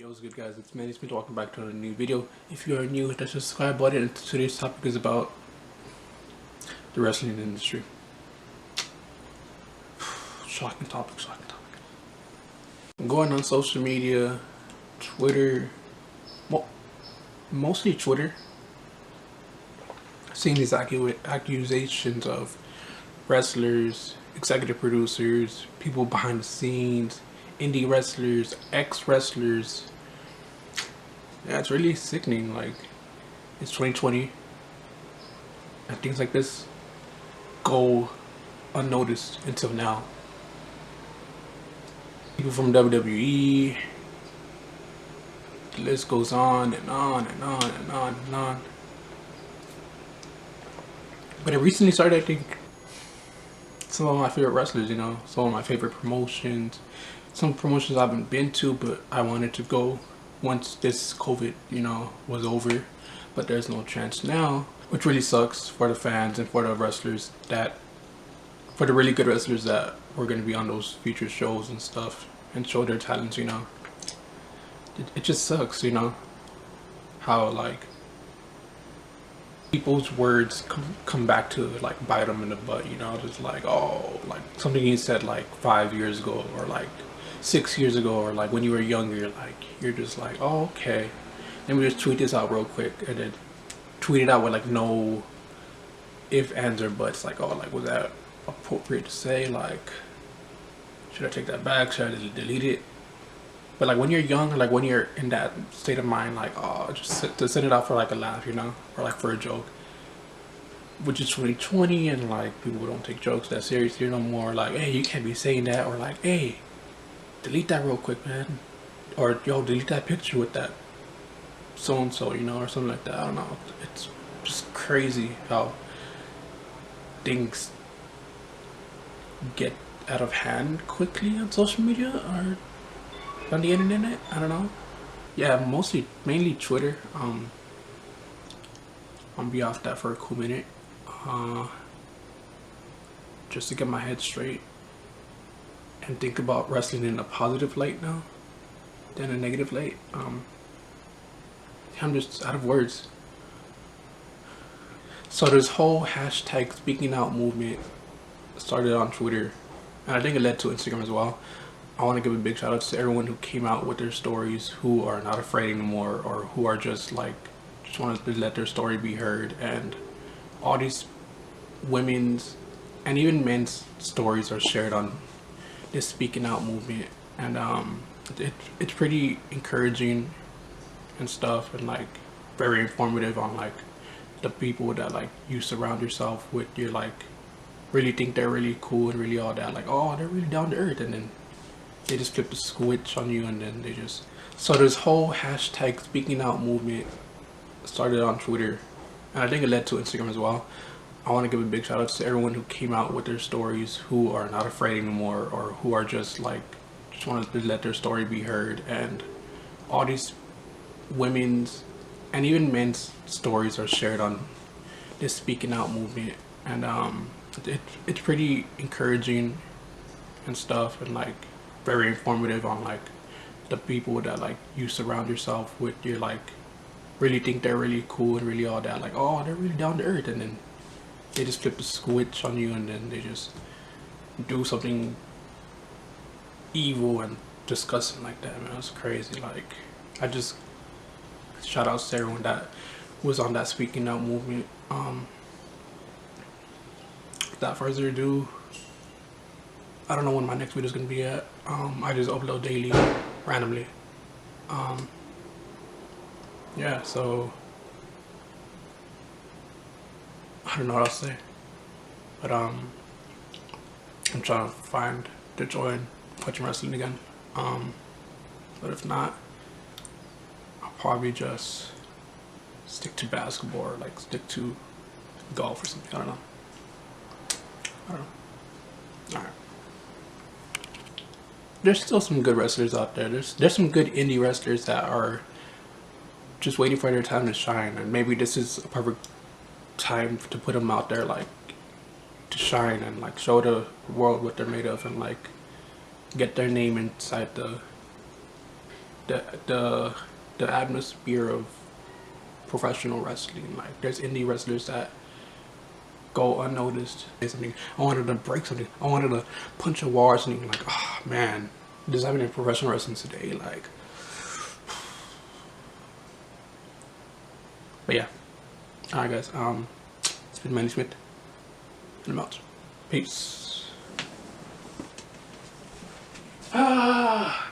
Yo, what's good guys, it's Manny Smith. Welcome back to a new video. If you are new, hit that subscribe button, and today's topic is about the wrestling industry. Shocking topic. I'm going on social media, Twitter, mostly Twitter, seeing these accusations of wrestlers, executive producers, people behind the scenes, indie wrestlers, ex-wrestlers. Yeah, it's really sickening. Like, it's 2020 and things like this go unnoticed until now. People from WWE, the list goes on and on and on and on and on. But it recently started, I think, some of my favorite wrestlers, some of my favorite promotions. Some promotions I haven't been to, but I wanted to go once this COVID, was over. But there's no chance now, which really sucks for the fans and for the wrestlers for the really good wrestlers that were going to be on those featured shows and stuff and show their talents, It just sucks, how, like, people's words come back to, like, bite them in the butt, just like, oh, like, something you said, like, 5 years ago or, like, 6 years ago, or, like, when you were younger, like, you're just like, oh, okay. Let me just tweet this out real quick, and then tweet it out with, like, no if, ands, or buts, like, oh, like, was that appropriate to say? Like, should I take that back? Should I delete it? But, like, when you're young, like, when you're in that state of mind, like, oh, just to send it out for, like, a laugh, or, like, for a joke. Which is 2020, and, like, people don't take jokes that seriously no more. Like, hey, you can't be saying that, or, like, hey, delete that real quick, man. Or, yo, delete that picture with that so-and-so, or something like that. I don't know. It's just crazy how things get out of hand quickly on social media or on the internet. I don't know. Yeah, mainly Twitter. I'll be off that for a cool minute. Just to get my head straight and think about wrestling in a positive light now than a negative light. I'm just out of words. So this whole hashtag speaking out movement started on Twitter, and I think it led to Instagram as well. I want to give a big shout out to everyone who came out with their stories, who are not afraid anymore, or who are just wanted to let their story be heard. And all these women's and even men's stories are shared on this speaking out movement, and it's pretty encouraging and stuff, and, like, very informative on, like, the people that, like, you surround yourself with. You're, like, really think they're really cool and really all that, like, oh, they're really down to earth, and then they just flip the switch on you, and then so this whole hashtag speaking out movement started on Twitter, and I think it led to Instagram as well. I want to give a big shout out to everyone who came out with their stories, who are not afraid anymore, or who are just wanted to let their story be heard. And all these women's and even men's stories are shared on this speaking out movement, and it's pretty encouraging and stuff, and, like, very informative on, like, the people that, like, you surround yourself with. You're, like, really think they're really cool and really all that, like, oh, they're really down to earth, and then they just flip the switch on you, and then they just do something evil and disgusting like that, man. It's crazy. Like, I just shout out to everyone that was on that speaking out movement. Without further ado, I don't know when my next video is gonna be at. I just upload daily, randomly. Yeah, so I don't know what else to say, but I'm trying to find the joy in watching wrestling again. But if not, I'll probably just stick to basketball, or, like, stick to golf or something. I don't know. Alright. There's still some good wrestlers out there. There's some good indie wrestlers that are just waiting for their time to shine, and maybe this is a perfect time to put them out there, like, to shine and, like, show the world what they're made of, and, like, get their name inside the the atmosphere of professional wrestling. Like there's indie wrestlers that go unnoticed. Something I wanted to break something. I wanted to punch a wall or something. Like, oh man, just having a professional wrestling today. Like, but yeah. All right, guys. It's been Manny Smith, and I'm out. Peace. Ah.